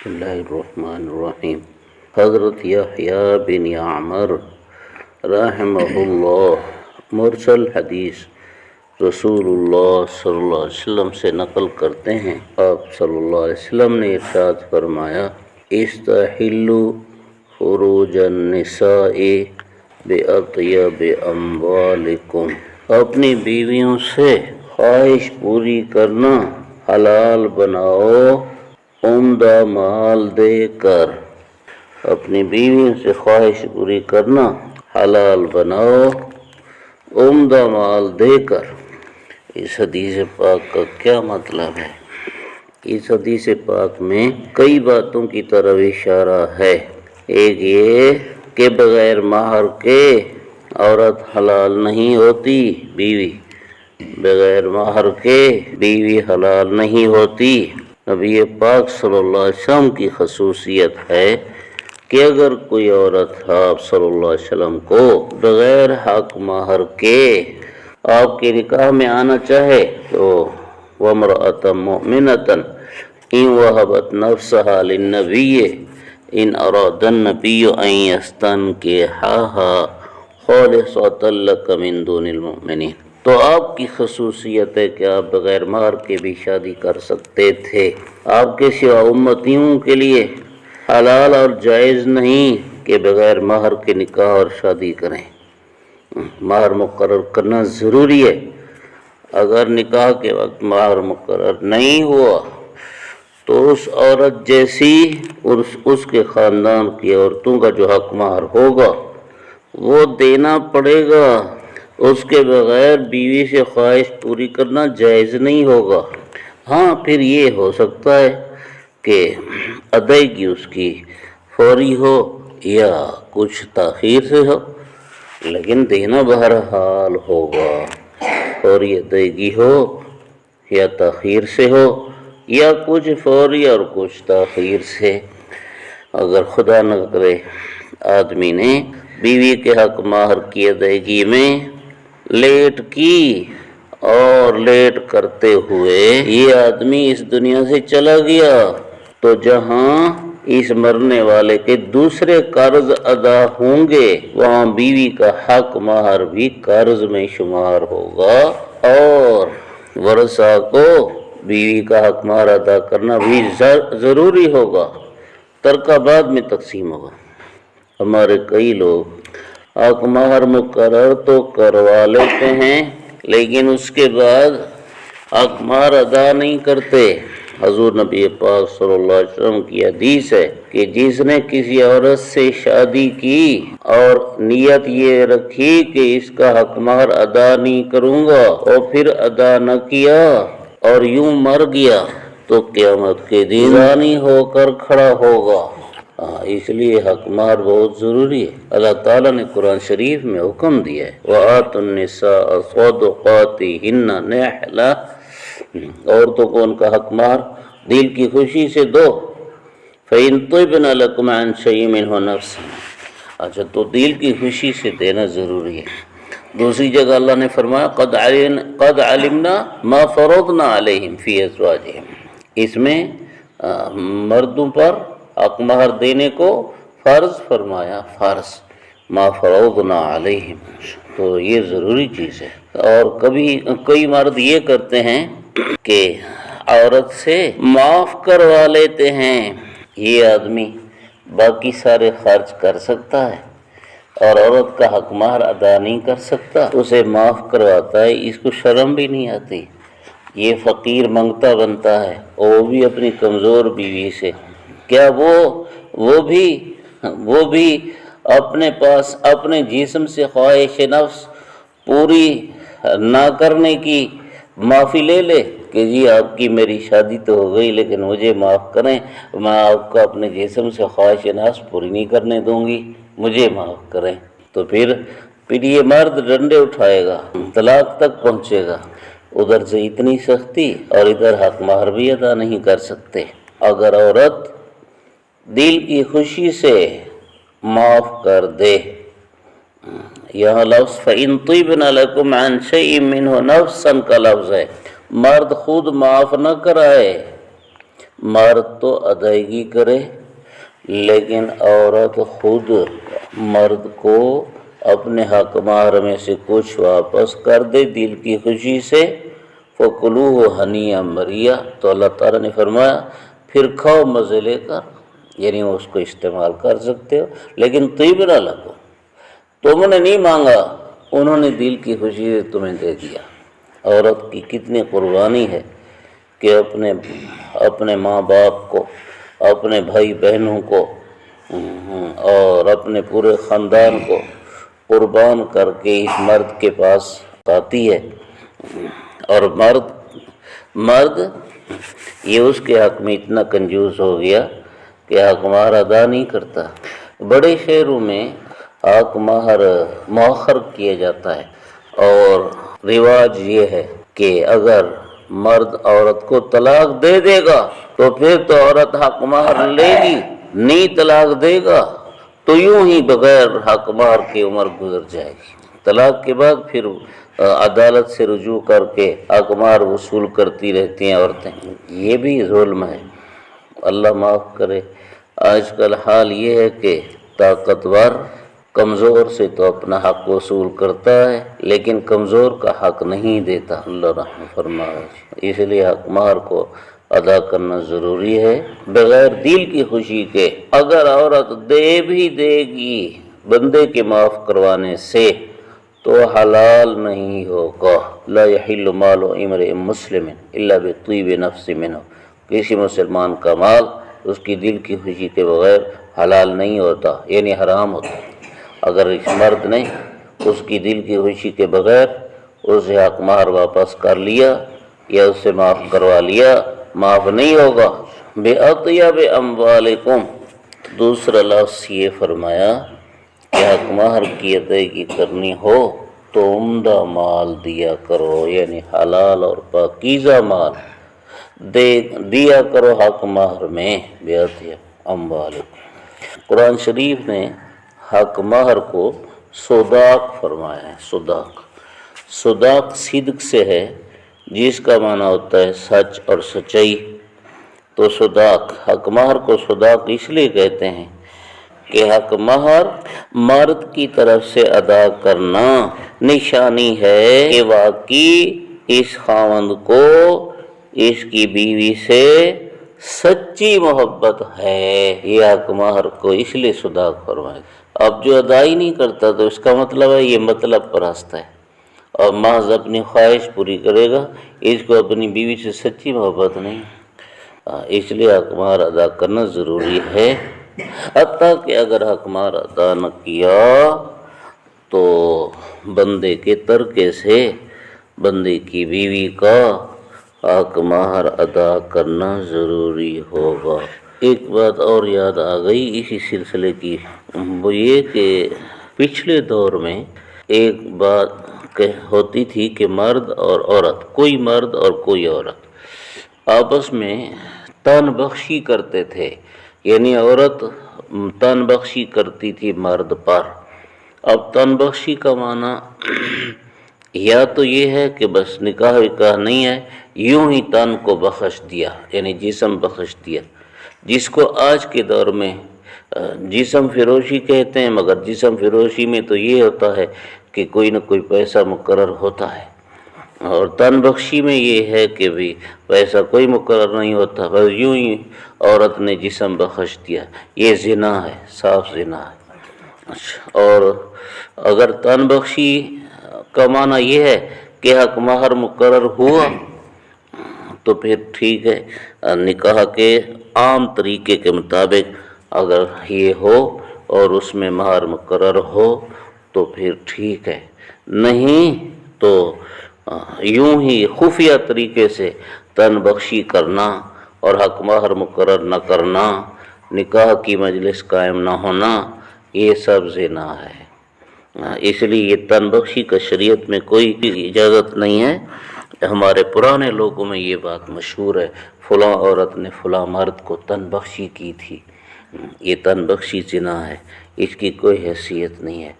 بسم اللہ الرحمن الرحیم۔ حضرت یحییٰ بن عمر رحمہ اللہ مرسل حدیث رسول اللہ صلی اللہ علیہ وسلم سے نقل کرتے ہیں۔ آپ صلی اللہ علیہ وسلم نے ارشاد فرمایا، استحلوا خروج النساء بأطیب اموالکم، اپنی بیویوں سے خواہش پوری کرنا حلال بناؤ عمدہ مال دے کر۔ اپنی بیویوں سے خواہش پوری کرنا حلال بناؤ عمدہ مال دے کر۔ اس حدیث پاک کا کیا مطلب ہے؟ اس حدیث پاک میں کئی باتوں کی طرف اشارہ ہے۔ ایک یہ کہ بغیر مہر کے عورت حلال نہیں ہوتی، بیوی بغیر مہر کے بیوی حلال نہیں ہوتی۔ نبی پاک صلی اللہ علیہ وسلم کی خصوصیت ہے کہ اگر کوئی عورت آپ صلی اللہ علیہ وسلم کو بغیر حق مہر کے آپ کے نکاح میں آنا چاہے تو وَامْرَأَةً مُؤْمِنَةً إِنْ وَهَبَتْ نَفْسَهَا لِلنَّبِيِّ إِنْ أَرَادَ النَّبِيُّ أَنْ يَسْتَنْكِحَهَا خَالِصَةً لَكَ مِنْ دُونِ الْمُؤْمِنِينَ، تو آپ کی خصوصیت ہے کہ آپ بغیر مہر کے بھی شادی کر سکتے تھے۔ آپ کے سوا امتیوں کے لیے حلال اور جائز نہیں کہ بغیر مہر کے نکاح اور شادی کریں۔ مہر مقرر کرنا ضروری ہے۔ اگر نکاح کے وقت مہر مقرر نہیں ہوا تو اس عورت جیسی اس کے خاندان کی عورتوں کا جو حق مہر ہوگا وہ دینا پڑے گا۔ اس کے بغیر بیوی سے خواہش پوری کرنا جائز نہیں ہوگا۔ ہاں، پھر یہ ہو سکتا ہے کہ ادائیگی اس کی فوری ہو یا کچھ تاخیر سے ہو، لیکن دینا بہرحال ہوگا۔ فوری ادائیگی ہو یا تاخیر سے ہو یا کچھ فوری اور کچھ تاخیر سے۔ اگر خدا نہ کرے آدمی نے بیوی کے حق مہر کی ادائیگی میں لیٹ کی اور لیٹ کرتے ہوئے یہ آدمی اس دنیا سے چلا گیا تو جہاں اس مرنے والے کے دوسرے قرض ادا ہوں گے وہاں بیوی کا حق مہر بھی قرض میں شمار ہوگا اور ورثہ کو بیوی کا حق مہر ادا کرنا بھی ضروری ہوگا۔ ترکہ بعد میں تقسیم ہوگا۔ ہمارے کئی لوگ حق مہر مقرر تو کروا لیتے ہیں لیکن اس کے بعد حق مہر ادا نہیں کرتے۔ حضور نبی پاک صلی اللہ علیہ وسلم کی حدیث ہے کہ جس نے کسی عورت سے شادی کی اور نیت یہ رکھی کہ اس کا حق مہر ادا نہیں کروں گا اور پھر ادا نہ کیا اور یوں مر گیا تو قیامت کے دن زانی ہو کر کھڑا ہوگا۔ اس لیے حق مہر بہت ضروری ہے۔ اللہ تعالیٰ نے قرآن شریف میں حکم دیا ہے وَآتُوا النِّسَاءَ صَدُقَاتِهِنَّ نِحْلَةً، عورتوں کو ان کا حق مہر دل کی خوشی سے دو۔ فَإِن طِبْنَ لَكُمْ عَنْ شَيْءٍ مِّنْهُ نَفْسًا، اچھا تو دل کی خوشی سے دینا ضروری ہے۔ دوسری جگہ اللہ نے فرمایا قَدْ عَلِمْنَا مَا فَرَضْنَا عَلَيْهِمْ فِي أَزْوَاجِهِمْ، اس میں مردوں پر حق مہر دینے کو فرض فرمایا، فرض ما فرضنا علیہم، تو یہ ضروری چیز ہے۔ اور کئی مرد یہ کرتے ہیں کہ عورت سے معاف کروا لیتے ہیں۔ یہ آدمی باقی سارے خرچ کر سکتا ہے اور عورت کا حق مہر ادا نہیں کر سکتا، اسے معاف کرواتا ہے، اس کو شرم بھی نہیں آتی۔ یہ فقیر منگتا بنتا ہے اور وہ بھی اپنی کمزور بیوی سے۔ کیا وہ بھی اپنے پاس اپنے جسم سے خواہش نفس پوری نہ کرنے کی معافی لے لے کہ جی آپ کی میری شادی تو ہو گئی لیکن مجھے معاف کریں، میں آپ کو اپنے جسم سے خواہش نفس پوری نہیں کرنے دوں گی، مجھے معاف کریں؟ تو پھر یہ مرد ڈنڈے اٹھائے گا، طلاق تک پہنچے گا۔ ادھر سے اتنی سختی اور ادھر حق مہر بھی ادا نہیں کر سکتے۔ اگر عورت دل کی خوشی سے معاف کر دے، یہاں لفظ فَإِن طِبْنَ لَكُمْ عَنْ شَيْءٍ مِّنْهُ نَفْسًا کا لفظ ہے۔ مرد خود معاف نہ کرائے، مرد تو ادائیگی کرے، لیکن عورت خود مرد کو اپنے حق مہر میں سے کچھ واپس کر دے دل کی خوشی سے، فَكُلُوهُ هَنِيًّا مَرِيًّا، تو اللہ تعالیٰ نے فرمایا پھر کھاؤ مزے لے کر، یعنی اس کو استعمال کر سکتے ہو، لیکن طیب نہ لگو، تم نے نہیں مانگا، انہوں نے دل کی خوشی سے تمہیں دے دیا۔ عورت کی کتنی قربانی ہے کہ اپنے ماں باپ کو، اپنے بھائی بہنوں کو اور اپنے پورے خاندان کو قربان کر کے اس مرد کے پاس آتی ہے، اور مرد یہ اس کے حق میں اتنا کنجوس ہو گیا کہ حق مہر ادا نہیں کرتا۔ بڑے شہروں میں حق مہر مؤخر کیا جاتا ہے، اور رواج یہ ہے کہ اگر مرد عورت کو طلاق دے دے گا تو پھر تو عورت حق مہر لے گی، نہیں طلاق دے گا تو یوں ہی بغیر حق مہر کی عمر گزر جائے گی۔ طلاق کے بعد پھر عدالت سے رجوع کر کے حق مہر وصول کرتی رہتی ہیں عورتیں، یہ بھی ظلم ہے، اللہ معاف کرے۔ آج کل حال یہ ہے کہ طاقتور کمزور سے تو اپنا حق وصول کرتا ہے، لیکن کمزور کا حق نہیں دیتا، اللہ رحم فرمائے۔ اس لیے حق مہر کو ادا کرنا ضروری ہے بغیر دل کی خوشی کے۔ اگر عورت دے بھی دے گی بندے کے معاف کروانے سے تو حلال نہیں ہوگا۔ لا یحل مال امرئ مسلم الا بطیب نفس منہ، کسی مسلمان کا مال اس کی دل کی خوشی کے بغیر حلال نہیں ہوتا، یعنی حرام ہوتا۔ اگر اس مرد نے اس کی دل کی خوشی کے بغیر اسے حق مہر واپس کر لیا یا اس سے معاف کروا لیا، معاف نہیں ہوگا۔ بِأَطْيَبِ أَمْوَالِكُمْ، دوسرا لفظ یہ فرمایا کہ حق مہر کی ادائیگی کرنی ہو تو عمدہ مال دیا کرو، یعنی حلال اور پاکیزہ مال دیا کرو حق مہر میں۔ بِأَطْيَبِ أَمْوَالِكُمْ، قرآن شریف نے حق مہر کو صداق فرمایا ہے۔ صداق صدق سے ہے، جس کا معنی ہوتا ہے سچ اور سچائی۔ تو صداق، حق مہر کو صداق اس لیے کہتے ہیں کہ حق مہر مرد کی طرف سے ادا کرنا نشانی ہے کہ واقعی اس خاوند کو اس کی بیوی سے سچی محبت ہے، یہ حق مہر کو اس لیے صداق فرمائے۔ اب جو ادا ہی نہیں کرتا تو اس کا مطلب ہے یہ مطلب پرست ہے اور محض اپنی خواہش پوری کرے گا، اس کو اپنی بیوی سے سچی محبت نہیں۔ اس لیے حق مہر ادا کرنا ضروری ہے، حتیٰ کہ اگر حق مہر ادا نہ کیا تو بندے کے ترکے سے بندے کی بیوی کا حق مہر ادا کرنا ضروری ہوگا۔ ایک بات اور یاد آ گئی اسی سلسلے کی، وہ یہ کہ پچھلے دور میں ایک بات ہوتی تھی کہ مرد اور عورت، کوئی مرد اور کوئی عورت آپس میں تن بخشی کرتے تھے، یعنی عورت تن بخشی کرتی تھی مرد پر۔ اب تن بخشی کا معنی یا تو یہ ہے کہ بس نکاح وکاح نہیں ہے، یوں ہی تن کو بخش دیا، یعنی جسم بخش دیا، جس کو آج کے دور میں جسم فروشی کہتے ہیں، مگر جسم فروشی میں تو یہ ہوتا ہے کہ کوئی نہ کوئی پیسہ مقرر ہوتا ہے، اور تن بخشی میں یہ ہے کہ بھی پیسہ کوئی مقرر نہیں ہوتا، بس یوں ہی عورت نے جسم بخش دیا، یہ زنا ہے، صاف زنا ہے۔ اور اگر تن بخشی کا معنی یہ ہے کہ حق مہر مقرر ہوا تو پھر ٹھیک ہے، نکاح کے عام طریقے کے مطابق اگر یہ ہو اور اس میں مہر مقرر ہو تو پھر ٹھیک ہے، نہیں تو یوں ہی خفیہ طریقے سے تن بخشی کرنا اور حق مہر مقرر نہ کرنا، نکاح کی مجلس قائم نہ ہونا، یہ سب زنا ہے۔ اس لیے یہ تن بخشی کا شریعت میں کوئی اجازت نہیں ہے۔ ہمارے پرانے لوگوں میں یہ بات مشہور ہے، فلاں عورت نے فلاں مرد کو تن بخشی کی تھی، یہ تن بخشی زنا ہے، اس کی کوئی حیثیت نہیں ہے۔